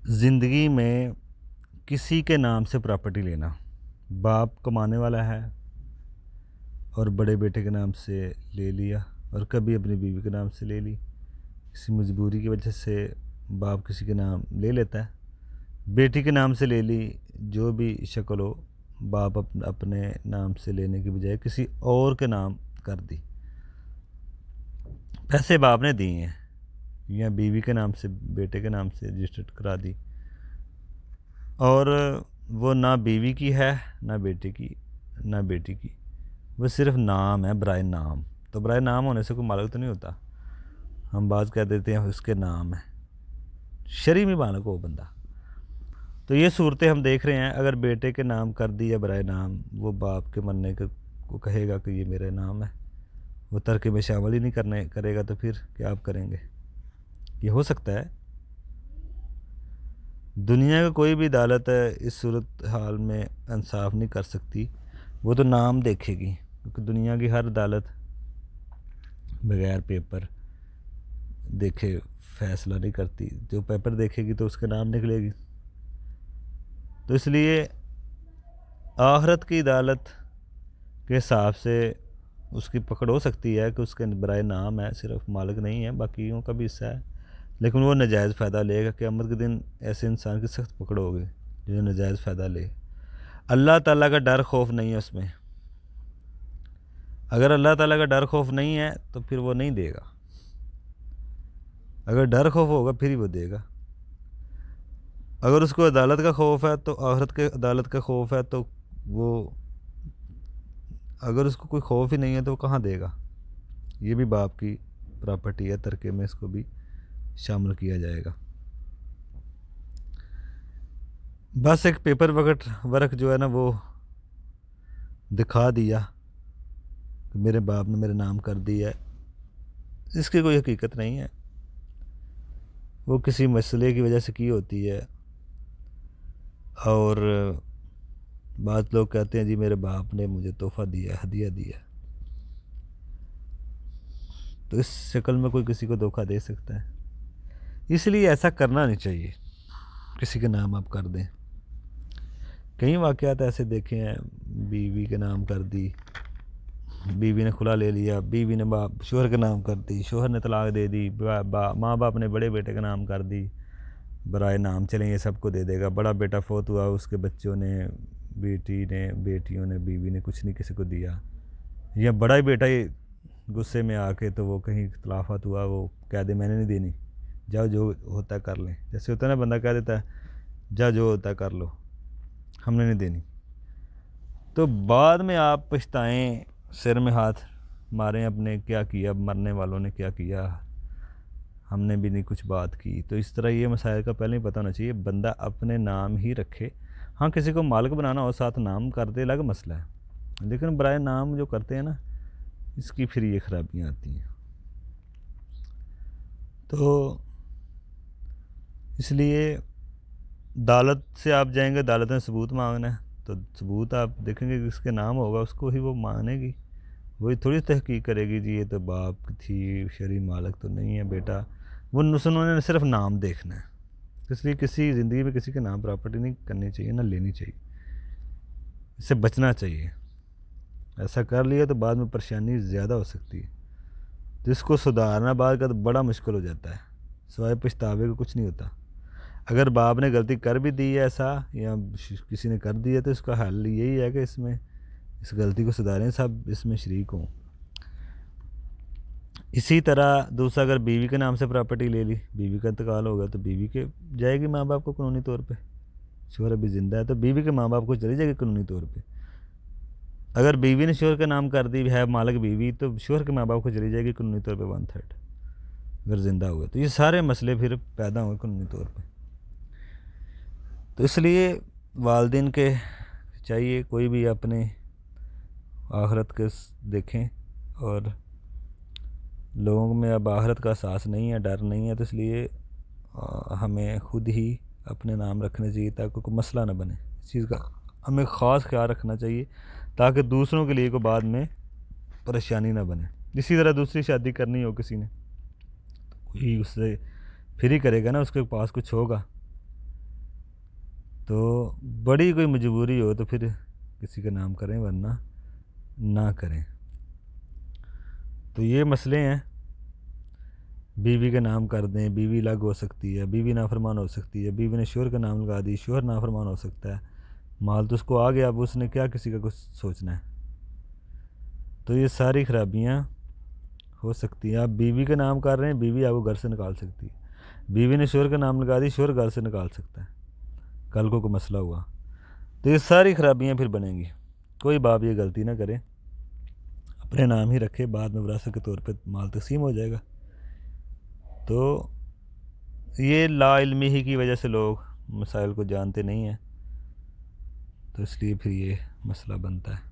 زندگی میں کسی کے نام سے پراپرٹی لینا، باپ کمانے والا ہے اور بڑے بیٹے کے نام سے لے لیا، اور کبھی اپنی بیوی کے نام سے لے لی، کسی مجبوری کی وجہ سے باپ کسی کے نام لے لیتا ہے، بیٹی کے نام سے لے لی، جو بھی شکل ہو باپ اپنے نام سے لینے کی بجائے کسی اور کے نام کر دی۔ پیسے باپ نے دیے ہیں یا بیوی کے نام سے بیٹے کے نام سے رجسٹرڈ کرا دی، اور وہ نہ بیوی کی ہے نہ بیٹے کی نہ بیٹی کی، وہ صرف نام ہے، برائے نام۔ تو برائے نام ہونے سے کوئی مالک تو نہیں ہوتا، ہم بعض کہہ دیتے ہیں اس کے نام ہے، شرعی میں مالک ہو بندہ۔ تو یہ صورتیں ہم دیکھ رہے ہیں، اگر بیٹے کے نام کر دی یا برائے نام، وہ باپ کے مرنے کو کہے گا کہ یہ میرا نام ہے، وہ ترک میں شامل ہی نہیں کرے گا، تو پھر کیا آپ کریں گے؟ یہ ہو سکتا ہے؟ دنیا کا کوئی بھی عدالت اس صورت حال میں انصاف نہیں کر سکتی، وہ تو نام دیکھے گی، کیونکہ دنیا کی ہر عدالت بغیر پیپر دیکھے فیصلہ نہیں کرتی، جو پیپر دیکھے گی تو اس کا نام نکلے گی۔ تو اس لیے آخرت کی عدالت کے حساب سے اس کی پکڑ ہو سکتی ہے کہ اس کے برائے نام ہے، صرف مالک نہیں ہے، باقیوں کا بھی حصہ ہے، لیکن وہ ناجائز فائدہ لے گا۔ قیامت کے دن ایسے انسان کی سخت پکڑ ہوگی جو ناجائز فائدہ لے۔ اللہ تعالیٰ کا ڈر خوف نہیں ہے اس میں، اگر اللہ تعالیٰ کا ڈر خوف نہیں ہے تو پھر وہ نہیں دے گا، اگر ڈر خوف ہوگا پھر ہی وہ دے گا۔ اگر اس کو عدالت کا خوف ہے تو آخرت کے عدالت کا خوف ہے، تو وہ اگر اس کو کوئی خوف ہی نہیں ہے تو وہ کہاں دے گا؟ یہ بھی باپ کی پراپرٹی ہے، ترکے میں اس کو بھی شامل کیا جائے گا۔ بس ایک پیپر ورک جو ہے نا، وہ دکھا دیا کہ میرے باپ نے میرے نام کر دیا ہے، اس کی کوئی حقیقت نہیں ہے، وہ کسی مسئلے کی وجہ سے کی ہوتی ہے۔ اور بعض لوگ کہتے ہیں جی میرے باپ نے مجھے تحفہ دیا ہے، ہدیہ دیا ہے، تو اس شکل میں کوئی کسی کو دھوکہ دے سکتا ہے؟ اس لیے ایسا کرنا نہیں چاہیے، کسی کے نام آپ کر دیں۔ کئی واقعات ایسے دیکھے ہیں، بیوی کے نام کر دی، بیوی نے کھلا لے لیا، بیوی نے شوہر کے نام کر دی، شوہر نے طلاق دے دی، ماں باپ نے بڑے بیٹے کا نام کر دی، برائے نام چلیں یہ سب کو دے دے گا، بڑا بیٹا فوت ہوا، اس کے بچوں نے، بیٹی نے، بیٹیوں نے، بیوی نے کچھ نہیں کسی کو دیا، یا بڑا ہی بیٹا ہی غصے میں آ کے تو وہ کہیں اختلافات ہوا، وہ کہہ دے میں نے نہیں دینی، جاؤ جو ہوتا ہے کر لیں، جیسے ہوتا ہے نا بندہ کہہ دیتا ہے جا جو ہوتا ہے کر لو، ہم نے نہیں دینی، تو بعد میں آپ پچھتائیں، سر میں ہاتھ ماریں اپنے، کیا کیا مرنے والوں نے، کیا کیا، ہم نے بھی نہیں کچھ بات کی۔ تو اس طرح یہ مسائل کا پہلے ہی پتہ ہونا چاہیے، بندہ اپنے نام ہی رکھے، ہاں کسی کو مالک بنانا ہو ساتھ نام کر دے، الگ مسئلہ ہے، لیکن برائے نام جو کرتے ہیں نا، اس کی پھر یہ خرابیاں آتی ہیں۔ تو اس لیے عدالت سے آپ جائیں گے، عدالت میں ثبوت مانگنا ہے، تو ثبوت آپ دیکھیں گے جس کے نام ہوگا اس کو ہی وہ مانے گی، وہی تھوڑی تحقیق کرے گی جی یہ تو باپ تھی، شرعی مالک تو نہیں ہے بیٹا، وہ انہوں نے صرف نام دیکھنا ہے۔ اس لیے کسی زندگی میں کسی کے نام پراپرٹی نہیں کرنی چاہیے، نہ لینی چاہیے، اس سے بچنا چاہیے، ایسا کر لیا تو بعد میں پریشانی زیادہ ہو سکتی ہے، جس کو سدھارنا بعد کا تو بڑا مشکل ہو جاتا ہے، سوائے پچھتاوے کو کچھ نہیں ہوتا۔ اگر باپ نے غلطی کر بھی دی ہے ایسا، یا کسی نے کر دی ہے، تو اس کا حل یہی ہے کہ اس غلطی کو سدھاریں، سب اس میں شریک ہوں۔ اسی طرح دوسرا، اگر بیوی کے نام سے پراپرٹی لے لی، بیوی کا انتقال ہوگا تو بیوی کے جائے گی ماں باپ کو قانونی طور پہ، شوہر ابھی زندہ ہے تو بیوی کے ماں باپ کو چلی جائے گی قانونی طور پہ۔ اگر بیوی نے شوہر کا نام کر دی ہے، مالک بیوی، تو شوہر کے ماں باپ کو چلی جائے گی قانونی طور پہ 1/3 اگر زندہ ہوئے، تو یہ سارے مسئلے پھر پیدا ہوئے قانونی طور پہ۔ تو اس لیے والدین کے چاہیے کوئی بھی اپنے آخرت کے دیکھیں، اور لوگوں میں اب آخرت کا احساس نہیں ہے، ڈر نہیں ہے، تو اس لیے ہمیں خود ہی اپنے نام رکھنے چاہیے تاکہ کوئی مسئلہ نہ بنے، اس چیز کا ہمیں خاص خیال رکھنا چاہیے تاکہ دوسروں کے لیے کوئی بعد میں پریشانی نہ بنے۔ اسی طرح دوسری شادی کرنی ہو کسی نے، کوئی اس سے پھر ہی کرے گا نا، اس کے پاس کچھ ہوگا، تو بڑی کوئی مجبوری ہو تو پھر کسی کا نام کریں، ورنہ نہ کریں۔ تو یہ مسئلے ہیں، بیوی کا نام کر دیں، بیوی الگ ہو سکتی ہے، بیوی نافرمان ہو سکتی ہے، بیوی نے شوہر کا نام لگا دی، شوہر نافرمان ہو سکتا ہے، مال تو اس کو آ گیا، اب اس نے کیا کسی کا کچھ سوچنا ہے۔ تو یہ ساری خرابیاں ہو سکتی ہیں۔ آپ بیوی کا نام کر رہے ہیں، بیوی آپ کو گھر سے نکال سکتی ہے، بیوی نے شوہر کا نام لگا دی، شوہر گھر سے نکال سکتا ہے کل کو کوئی مسئلہ ہوا، تو یہ ساری خرابیاں پھر بنیں گی۔ کوئی باپ یہ غلطی نہ کرے، اپنے نام ہی رکھے، بعد میں وراثت کے طور پہ مال تقسیم ہو جائے گا۔ تو یہ لا علمی ہی کی وجہ سے لوگ مسائل کو جانتے نہیں ہیں، تو اس لیے پھر یہ مسئلہ بنتا ہے۔